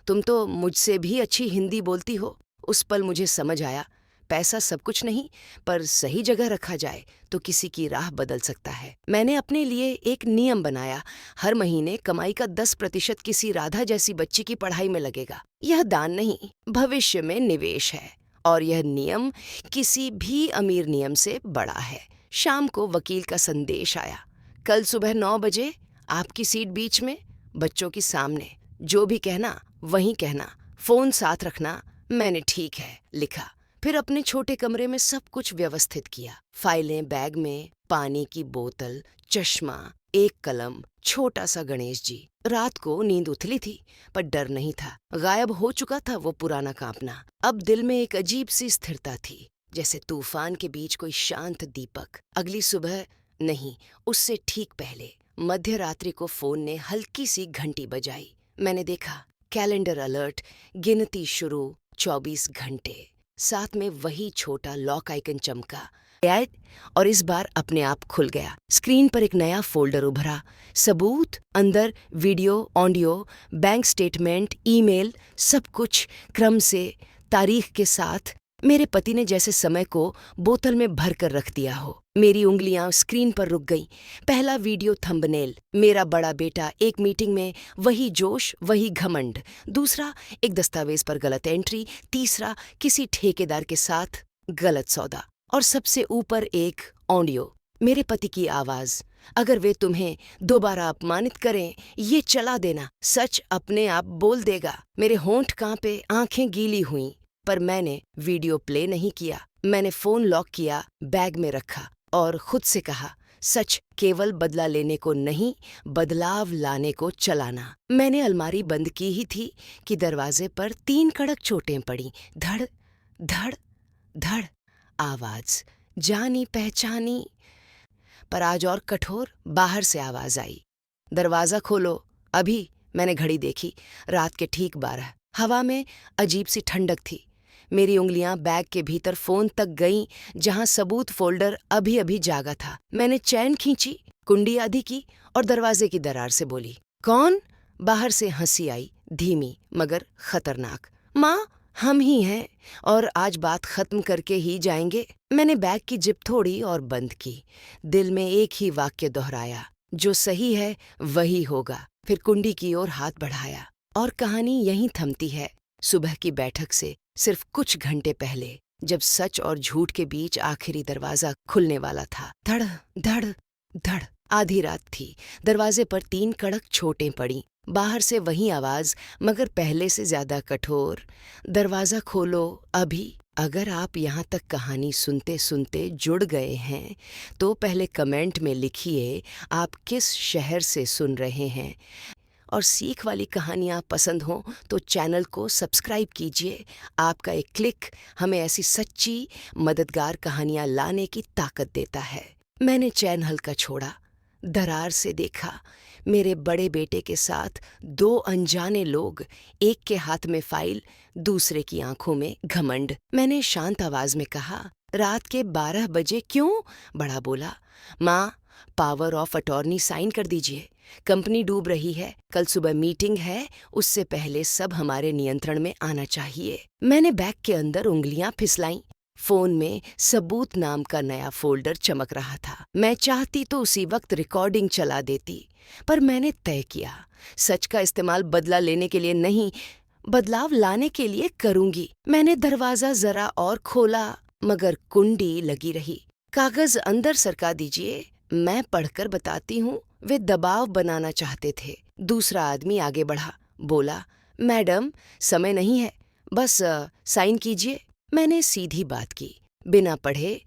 तुम तो मुझसे भी अच्छी हिंदी बोलती हो। उस पल मुझे समझ आया, पैसा सब कुछ नहीं, पर सही जगह रखा जाए तो किसी की राह बदल सकता है। मैंने अपने लिए एक नियम बनाया, हर महीने कमाई का 10% किसी राधा जैसी बच्ची की पढ़ाई में लगेगा। यह दान नहीं, भविष्य में निवेश है, और यह नियम किसी भी अमीर नियम से बड़ा है। शाम को वकील का संदेश आया, कल सुबह 9 बजे आपकी सीट बीच में, बच्चों के सामने, जो भी कहना वही कहना, फोन साथ रखना। मैंने ठीक है लिखा, फिर अपने छोटे कमरे में सब कुछ व्यवस्थित किया। फाइलें बैग में, पानी की बोतल, चश्मा, एक कलम, छोटा सा गणेश जी। रात को नींद उथली थी, पर डर नहीं था। गायब हो चुका था वो पुराना कांपना। अब दिल में एक अजीब सी स्थिरता थी, जैसे तूफान के बीच कोई शांत दीपक। अगली सुबह नहीं, उससे ठीक पहले मध्य रात्रि को फोन ने हल्की सी घंटी बजाई। मैंने देखा कैलेंडर अलर्ट, गिनती शुरू, 24 घंटे। साथ में वही छोटा लॉक आइकन चमका ऐड और इस बार अपने आप खुल गया। स्क्रीन पर एक नया फोल्डर उभरा। सबूत, अंदर video, audio, bank statement, email, सब कुछ क्रम से, तारीख के साथ। मेरे पति ने जैसे समय को बोतल में भर कर रख दिया हो। मेरी उंगलियां स्क्रीन पर रुक गईं। पहला वीडियो थंबनेल, मेरा बड़ा बेटा एक मीटिंग में, वही जोश, वही घमंड। दूसरा, एक दस्तावेज पर गलत एंट्री। तीसरा, किसी ठेकेदार के साथ गलत सौदा। और सबसे ऊपर एक ऑडियो, मेरे पति की आवाज, अगर वे तुम्हें दोबारा अपमानित करें, ये चला देना, सच अपने आप बोल देगा। मेरे होंठ कांपे, आंखें गीली हुईं, पर मैंने वीडियो प्ले नहीं किया। मैंने फोन लॉक किया, बैग में रखा और खुद से कहा, सच केवल बदला लेने को नहीं, बदलाव लाने को चलाना। मैंने अलमारी बंद की ही थी कि दरवाजे पर 3 कड़क चोटें पड़ी। धड़ धड़ धड़ आवाज, जानी पहचानी, पर आज और कठोर। बाहर से आवाज आई, दरवाजा खोलो अभी। मैंने घड़ी देखी, रात के ठीक 12। हवा में अजीब सी ठंडक थी। मेरी उंगलियां बैग के भीतर फोन तक गईं, जहां सबूत फोल्डर अभी अभी जागा था। मैंने चैन खींची, कुंडी आधी की और दरवाजे की दरार से बोली, कौन? बाहर से हंसी आई, धीमी मगर खतरनाक। माँ, हम ही हैं और आज बात खत्म करके ही जाएंगे। मैंने बैग की जिप थोड़ी और बंद की। दिल में एक ही वाक्य दोहराया, जो सही है वही होगा। फिर कुंडी की ओर हाथ बढ़ाया और कहानी यहीं थमती है। सुबह की बैठक से सिर्फ कुछ घंटे पहले, जब सच और झूठ के बीच आखिरी दरवाजा खुलने वाला था। धड़ धड़ धड़। आधी रात थी। दरवाजे पर 3 कड़क चोटें पड़ी। बाहर से वही आवाज, मगर पहले से ज्यादा कठोर, दरवाजा खोलो अभी। अगर आप यहाँ तक कहानी सुनते सुनते जुड़ गए हैं तो पहले कमेंट में लिखिए आप किस शहर से सुन रहे हैं। और सीख वाली कहानियाँ पसंद हों तो चैनल को सब्सक्राइब कीजिए। आपका एक क्लिक हमें ऐसी सच्ची मददगार कहानियाँ लाने की ताकत देता है। मैंने चैन हल्का छोड़ा, दरार से देखा। मेरे बड़े बेटे के साथ 2 अनजाने लोग, एक के हाथ में फाइल, दूसरे की आंखों में घमंड। मैंने शांत आवाज में कहा, रात के 12 बजे क्यों? बड़ा बोला, माँ, पावर ऑफ अटॉर्नी साइन कर दीजिए। कंपनी डूब रही है, कल सुबह मीटिंग है, उससे पहले सब हमारे नियंत्रण में आना चाहिए। मैंने बैग के अंदर उंगलियां फिसलाईं। फोन में सबूत नाम का नया फोल्डर चमक रहा था। मैं चाहती तो उसी वक्त रिकॉर्डिंग चला देती, पर मैंने तय किया, सच का इस्तेमाल बदला लेने के लिए नहीं, बदलाव लाने के लिए करूंगी। मैंने दरवाजा जरा और खोला, मगर कुंडी लगी रही। कागज अंदर सरका दीजिए, मैं पढ़कर बताती हूँ। वे दबाव बनाना चाहते थे। दूसरा आदमी आगे बढ़ा, बोला, मैडम, समय नहीं है, बस साइन कीजिए। मैंने सीधी बात की, बिना पढ़े,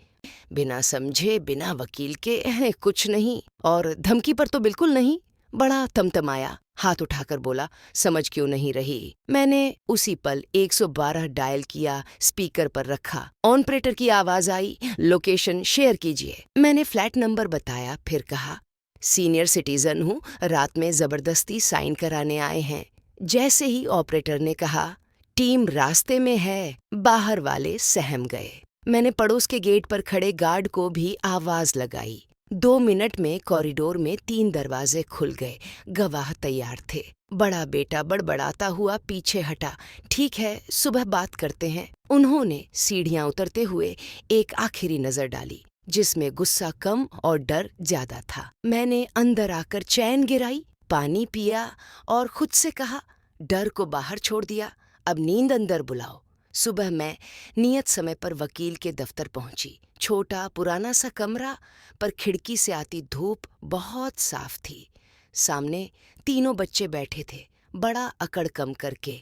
बिना समझे, बिना वकील के, कुछ नहीं। और धमकी पर तो बिल्कुल नहीं। बड़ा तमतमाया, हाथ उठाकर बोला, समझ क्यों नहीं रही? मैंने उसी पल 112 डायल किया, स्पीकर पर रखा। ऑपरेटर की आवाज आई, लोकेशन शेयर कीजिए। मैंने फ्लैट नंबर बताया, फिर कहा, सीनियर सिटीजन हूँ, रात में जबरदस्ती साइन कराने आए हैं। जैसे ही ऑपरेटर ने कहा, टीम रास्ते में है, बाहर वाले सहम गए। मैंने पड़ोस के गेट पर खड़े गार्ड को भी आवाज लगाई। 2 मिनट में कॉरिडोर में 3 दरवाजे खुल गए। गवाह तैयार थे। बड़ा बेटा बड़बड़ाता हुआ पीछे हटा, ठीक है, सुबह बात करते हैं। उन्होंने सीढ़ियां उतरते हुए एक आखिरी नजर डाली, जिसमें गुस्सा कम और डर ज्यादा था। मैंने अंदर आकर चैन गिराई, पानी पिया और खुद से कहा, डर को बाहर छोड़ दिया, अब नींद अंदर बुलाओ। सुबह मैं नियत समय पर वकील के दफ्तर पहुंची। छोटा पुराना सा कमरा, पर खिड़की से आती धूप बहुत साफ थी। सामने 3 बच्चे बैठे थे, बड़ा अकड़ कम करके।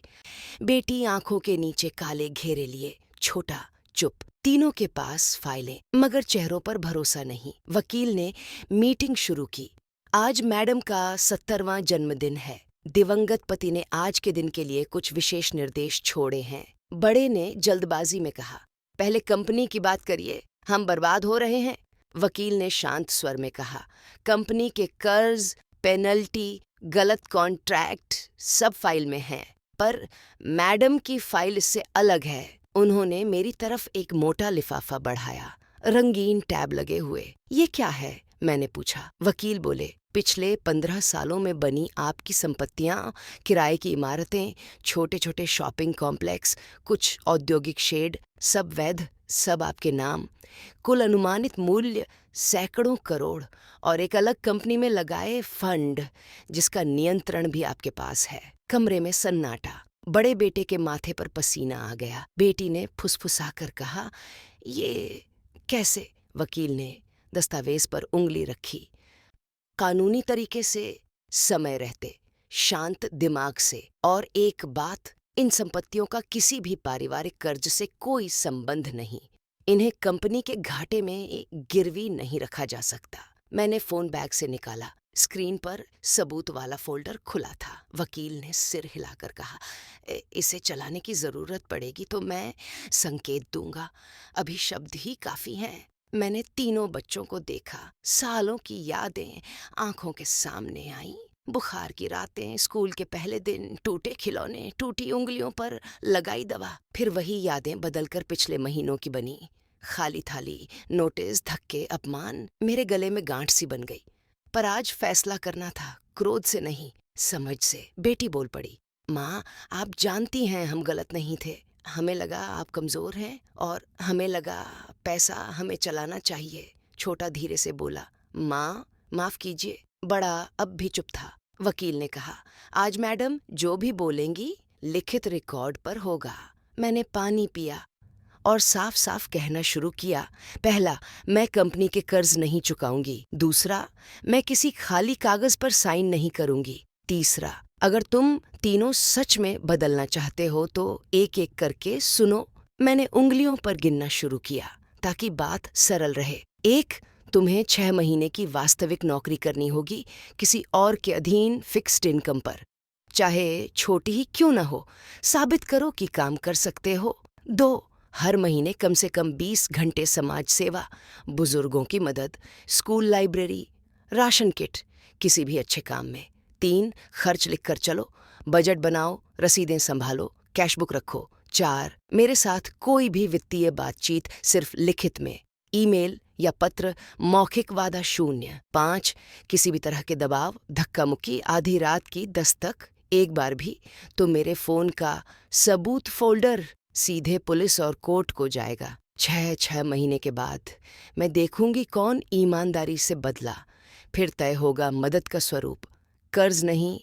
बेटी आंखों के नीचे काले घेरे लिए, छोटा चुप। तीनों के पास फाइलें, मगर चेहरों पर भरोसा नहीं। वकील ने मीटिंग शुरू की। आज मैडम का 70वां जन्मदिन है। दिवंगत पति ने आज के दिन के लिए कुछ विशेष निर्देश छोड़े हैं। बड़े ने जल्दबाजी में कहा, पहले कंपनी की बात करिए, हम बर्बाद हो रहे हैं। वकील ने शांत स्वर में कहा, कंपनी के कर्ज, पेनल्टी, गलत कॉन्ट्रैक्ट सब फाइल में हैं। पर मैडम की फाइल इससे अलग है। उन्होंने मेरी तरफ एक मोटा लिफाफा बढ़ाया, रंगीन टैब लगे हुए। ये क्या है? मैंने पूछा। वकील बोले, पिछले 15 सालों में बनी आपकी संपत्तियां, किराए की इमारतें, छोटे छोटे शॉपिंग कॉम्प्लेक्स, कुछ औद्योगिक शेड, सब वैध, सब आपके नाम। कुल अनुमानित मूल्य सैकड़ों करोड़, और एक अलग कंपनी में लगाए फंड जिसका नियंत्रण भी आपके पास है। कमरे में सन्नाटा। बड़े बेटे के माथे पर पसीना आ गया। बेटी ने फुसफुसाकर कहा, ये कैसे? वकील ने दस्तावेज पर उंगली रखी। कानूनी तरीके से, समय रहते, शांत दिमाग से। और एक बात, इन संपत्तियों का किसी भी पारिवारिक कर्ज से कोई संबंध नहीं। इन्हें कंपनी के घाटे में गिरवी नहीं रखा जा सकता। मैंने फोन बैग से निकाला। स्क्रीन पर सबूत वाला फोल्डर खुला था। वकील ने सिर हिलाकर कहा, इसे चलाने की जरूरत पड़ेगी तो मैं संकेत दूंगा, अभी शब्द ही काफी हैं। मैंने तीनों बच्चों को देखा। सालों की यादें आंखों के सामने आईं। बुखार की रातें, स्कूल के पहले दिन, टूटे खिलौने, टूटी उंगलियों पर लगाई दवा। फिर वही यादें बदलकर पिछले महीनों की बनी। खाली थाली, नोटिस, धक्के, अपमान। मेरे गले में गांठ सी बन गई। पर आज फैसला करना था, क्रोध से नहीं, समझ से। बेटी बोल पड़ी, माँ, आप जानती हैं हम गलत नहीं थे। हमें लगा आप कमजोर हैं और हमें लगा पैसा हमें चलाना चाहिए। छोटा धीरे से बोला, माँ माफ कीजिए। बड़ा अब भी चुप था। वकील ने कहा, आज मैडम जो भी बोलेंगी लिखित रिकॉर्ड पर होगा। मैंने पानी पिया और साफ साफ कहना शुरू किया। पहला, मैं कंपनी के कर्ज नहीं चुकाऊंगी। दूसरा, मैं किसी खाली कागज पर साइन नहीं करूंगी। तीसरा, अगर तुम तीनों सच में बदलना चाहते हो तो एक एक करके सुनो। मैंने उंगलियों पर गिनना शुरू किया ताकि बात सरल रहे। 1, तुम्हें 6 महीने की वास्तविक नौकरी करनी होगी, किसी और के अधीन फिक्स्ड इनकम पर, चाहे छोटी ही क्यों न हो। साबित करो कि काम कर सकते हो। 2, हर महीने कम से कम 20 घंटे समाज सेवा, बुजुर्गों की मदद, स्कूल लाइब्रेरी, राशन किट, किसी भी अच्छे काम में। 3, खर्च लिख कर चलो, बजट बनाओ, रसीदें संभालो, कैश बुक रखो। 4, मेरे साथ कोई भी वित्तीय बातचीत सिर्फ लिखित में, ईमेल या पत्र, मौखिक वादा शून्य। 5, किसी भी तरह के दबाव, धक्का मुक्की, आधी रात की दस्तक एक बार भी तो मेरे फोन का सबूत फोल्डर सीधे पुलिस और कोर्ट को जाएगा। 6 महीने के बाद मैं देखूंगी कौन ईमानदारी से बदला। फिर तय होगा मदद का स्वरूप, कर्ज नहीं,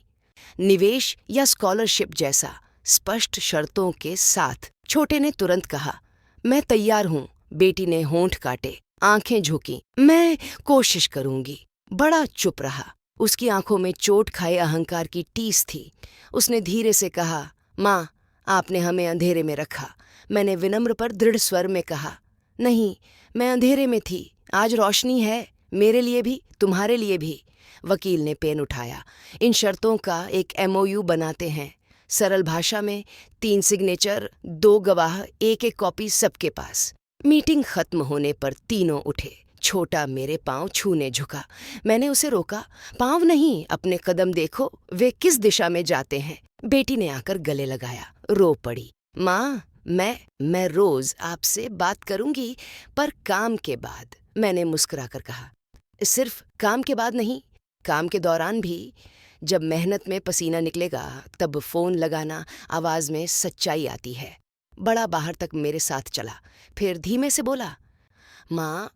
निवेश या स्कॉलरशिप जैसा, स्पष्ट शर्तों के साथ। छोटे ने तुरंत कहा, मैं तैयार हूं। बेटी ने होंठ काटे, आंखें झुकी, मैं कोशिश करूंगी। बड़ा चुप रहा। उसकी आंखों में चोट खाए अहंकार की टीस थी। उसने धीरे से कहा, माँ, आपने हमें अंधेरे में रखा। मैंने विनम्र पर दृढ़ स्वर में कहा, नहीं, मैं अंधेरे में थी, आज रोशनी है, मेरे लिए भी, तुम्हारे लिए भी। वकील ने पेन उठाया। इन शर्तों का एक MOU बनाते हैं, सरल भाषा में, 3 सिग्नेचर, 2 गवाह, एक कॉपी सबके पास। मीटिंग खत्म होने पर तीनों उठे। छोटा मेरे पांव छूने झुका। मैंने उसे रोका, पांव नहीं, अपने कदम देखो, वे किस दिशा में जाते हैं। बेटी ने आकर गले लगाया, रो पड़ी, माँ, मैं रोज आपसे बात करूंगी, पर काम के बाद। मैंने मुस्कुराकर कहा, सिर्फ काम के बाद नहीं, काम के दौरान भी। जब मेहनत में पसीना निकलेगा तब फोन लगाना, आवाज में सच्चाई आती है। बड़ा बाहर तक मेरे साथ चला, फिर धीमे से बोला, माँ,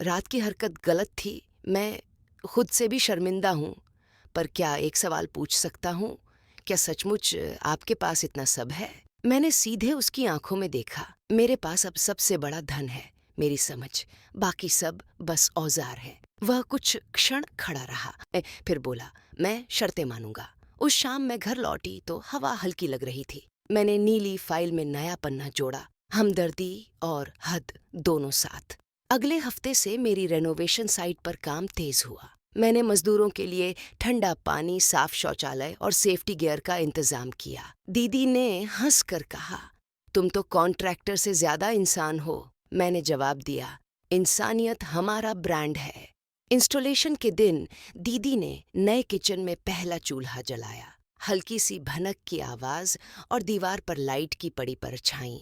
रात की हरकत गलत थी, मैं खुद से भी शर्मिंदा हूँ, पर क्या एक सवाल पूछ सकता हूँ? क्या सचमुच आपके पास इतना सब है? मैंने सीधे उसकी आंखों में देखा। मेरे पास अब सबसे बड़ा धन है, मेरी समझ, बाकी सब बस औजार है। वह कुछ क्षण खड़ा रहा, फिर बोला, मैं शर्तें मानूंगा। उस शाम मैं घर लौटी तो हवा हल्की लग रही थी। मैंने नीली फाइल में नया पन्ना जोड़ा, हमदर्दी और हद दोनों साथ। अगले हफ्ते से मेरी रेनोवेशन साइट पर काम तेज हुआ। मैंने मजदूरों के लिए ठंडा पानी, साफ शौचालय और सेफ्टी गियर का इंतजाम किया। दीदी ने हंसकर कहा, तुम तो कॉन्ट्रैक्टर से ज्यादा इंसान हो। मैंने जवाब दिया, इंसानियत हमारा ब्रांड है। इंस्टॉलेशन के दिन दीदी ने नए किचन में पहला चूल्हा जलाया। हल्की सी भनक की आवाज और दीवार पर लाइट की पड़ी परछाई।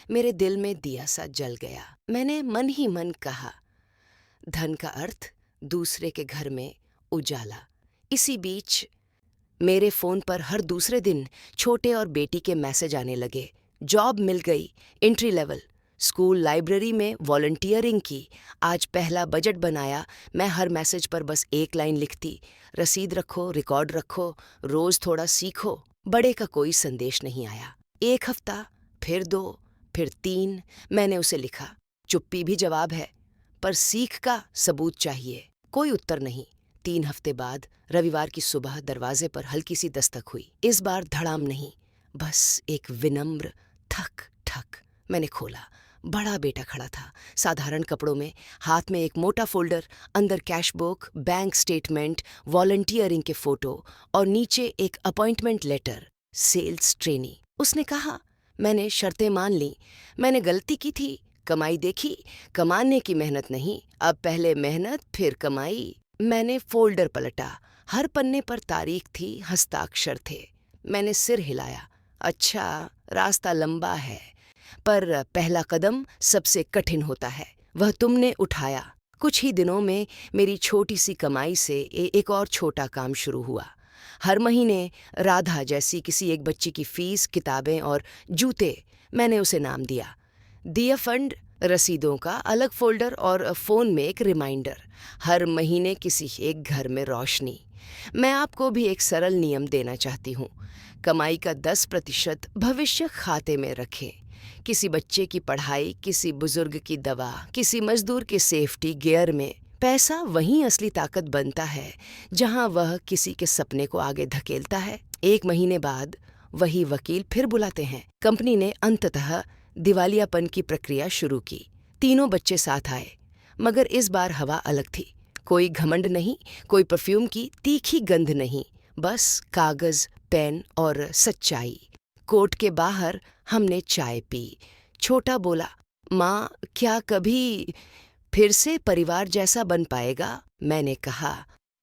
मेरे दिल में दिया सा जल गया। मैंने मन ही मन कहा, धन का अर्थ दूसरे के घर में उजाला। इसी बीच मेरे फोन पर हर दूसरे दिन छोटे और बेटी के मैसेज आने लगे। जॉब मिल गई, एंट्री लेवल, स्कूल लाइब्रेरी में वॉलंटियरिंग की, आज पहला बजट बनाया। मैं हर मैसेज पर बस एक लाइन लिखती, रसीद रखो, रिकॉर्ड रखो, रोज थोड़ा सीखो। बड़े का कोई संदेश नहीं आया। एक हफ्ता, फिर 2, फिर 3। मैंने उसे लिखा, चुप्पी भी जवाब है, पर सीख का सबूत चाहिए। कोई उत्तर नहीं। 3 हफ्ते बाद रविवार की सुबह दरवाजे पर हल्की सी दस्तक हुई। इस बार धड़ाम नहीं, बस एक विनम्र ठक ठक। मैंने खोला। बड़ा बेटा खड़ा था, साधारण कपड़ों में, हाथ में एक मोटा फोल्डर, अंदर cash book, bank statement, volunteering के फोटो और नीचे एक अपॉइंटमेंट लेटर, सेल्स ट्रेनी। उसने कहा, मैंने शर्तें मान ली। मैंने गलती की थी, कमाई देखी, कमाने की मेहनत नहीं, अब पहले मेहनत फिर कमाई। मैंने फोल्डर पलटा, हर पन्ने पर तारीख थी, हस्ताक्षर थे। मैंने सिर हिलाया, अच्छा, रास्ता लंबा है, पर पहला कदम सबसे कठिन होता है, वह तुमने उठाया। कुछ ही दिनों में मेरी छोटी सी कमाई से एक और छोटा काम शुरू हुआ। हर महीने राधा जैसी किसी एक बच्ची की फीस, किताबें और जूते। मैंने उसे नाम दिया। दिया फंड, रसीदों का अलग फोल्डर और फ़ोन में एक रिमाइंडर। हर महीने किसी एक घर में रोशनी। मैं आपको भी एक सरल नियम देना चाहती हूँ। कमाई का 10% भविष्य खाते में रखें। किसी बच्चे की पढ़ाई, किसी बुजुर्ग की दवा, किसी मजदूर के सेफ्टी गियर में। पैसा वहीं असली ताकत बनता है जहाँ वह किसी के सपने को आगे धकेलता है। 1 महीने बाद वही वकील फिर बुलाते हैं। कंपनी ने अंततः दिवालियापन की प्रक्रिया शुरू की। तीनों बच्चे साथ आए, मगर इस बार हवा अलग थी। कोई घमंड नहीं, कोई परफ्यूम की तीखी गंध नहीं, बस कागज, पेन और सच्चाई। कोर्ट के बाहर हमने चाय पी। छोटा बोला, माँ, क्या कभी फिर से परिवार जैसा बन पाएगा? मैंने कहा,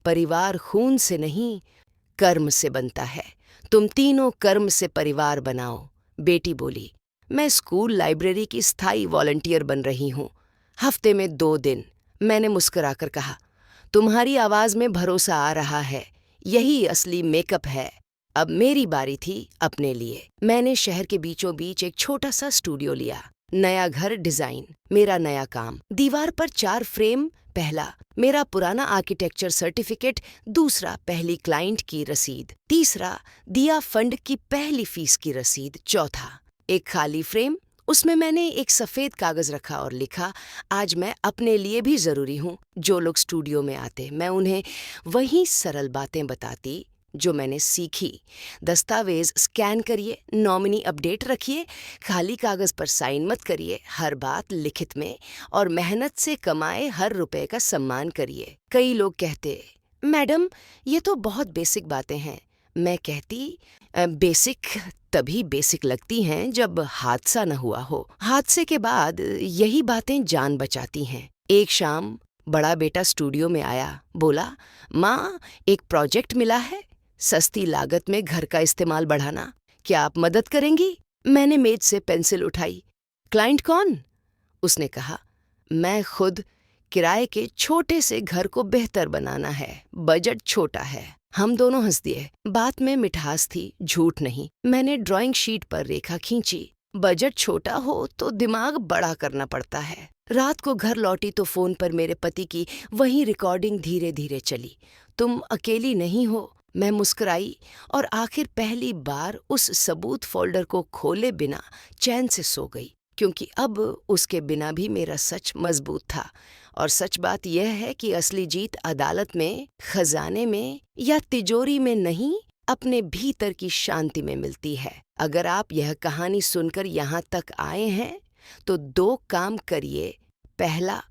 परिवार खून से नहीं, कर्म से बनता है। तुम तीनों कर्म से परिवार बनाओ। बेटी बोली, मैं स्कूल लाइब्रेरी की स्थायी वॉलंटियर बन रही हूँ, हफ्ते में 2 दिन। मैंने मुस्कुराकर कहा, तुम्हारी आवाज में भरोसा आ रहा है, यही असली मेकअप है। अब मेरी बारी थी अपने लिए। मैंने शहर के बीचों बीच एक छोटा सा स्टूडियो लिया। नया घर, डिजाइन, मेरा नया काम। दीवार पर 4 फ्रेम, पहला मेरा पुराना आर्किटेक्चर सर्टिफिकेट, दूसरा पहली क्लाइंट की रसीद, तीसरा दिया फंड की पहली फीस की रसीद, चौथा एक खाली फ्रेम, उसमें मैंने एक सफेद कागज रखा और लिखा, आज मैं अपने लिए भी जरूरी हूँ। जो लोग स्टूडियो में आते, मैं उन्हें वही सरल बातें बताती जो मैंने सीखी। दस्तावेज स्कैन करिए, नॉमिनी अपडेट रखिए, खाली कागज पर साइन मत करिए, हर बात लिखित में, और मेहनत से कमाए हर रुपए का सम्मान करिए। कई लोग कहते, मैडम, ये तो बहुत बेसिक बातें हैं। मैं कहती, बेसिक तभी बेसिक लगती हैं जब हादसा न हुआ हो। हादसे के बाद यही बातें जान बचाती हैं। एक शाम बड़ा बेटा स्टूडियो में आया, बोला, माँ, एक प्रोजेक्ट मिला है, सस्ती लागत में घर का इस्तेमाल बढ़ाना, क्या आप मदद करेंगी? मैंने मेज से पेंसिल उठाई। क्लाइंट कौन? उसने कहा, मैं खुद। किराए के छोटे से घर को बेहतर बनाना है, बजट छोटा है। हम दोनों हंस दिए। बात में मिठास थी, झूठ नहीं। मैंने ड्राइंग शीट पर रेखा खींची। बजट छोटा हो तो दिमाग बड़ा करना पड़ता है। रात को घर लौटी तो फोन पर मेरे पति की वही रिकॉर्डिंग धीरे धीरे चली। तुम अकेली नहीं हो। मैं मुस्कुराई और आखिर पहली बार उस सबूत फोल्डर को खोले बिना चैन से सो गई, क्योंकि अब उसके बिना भी मेरा सच मजबूत था। और सच बात यह है कि असली जीत अदालत में, खजाने में या तिजोरी में नहीं, अपने भीतर की शांति में मिलती है। अगर आप यह कहानी सुनकर यहाँ तक आए हैं तो 2 काम करिए। पहला,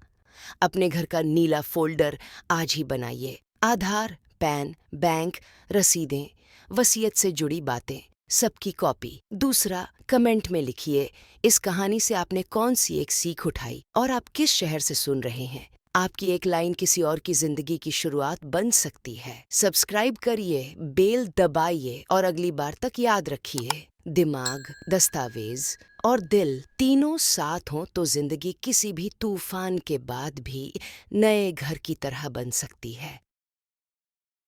अपने घर का नीला फोल्डर आज ही बनाइए। आधार, पैन, बैंक, रसीदें, वसीयत से जुड़ी बातें, सबकी कॉपी। दूसरा, कमेंट में लिखिए, इस कहानी से आपने कौन सी एक सीख उठाई और आप किस शहर से सुन रहे हैं। आपकी एक लाइन किसी और की जिंदगी की शुरुआत बन सकती है। सब्सक्राइब करिए, बेल दबाइए और अगली बार तक याद रखिए, दिमाग, दस्तावेज और दिल तीनों साथ हों तो जिंदगी किसी भी तूफान के बाद भी नए घर की तरह बन सकती है।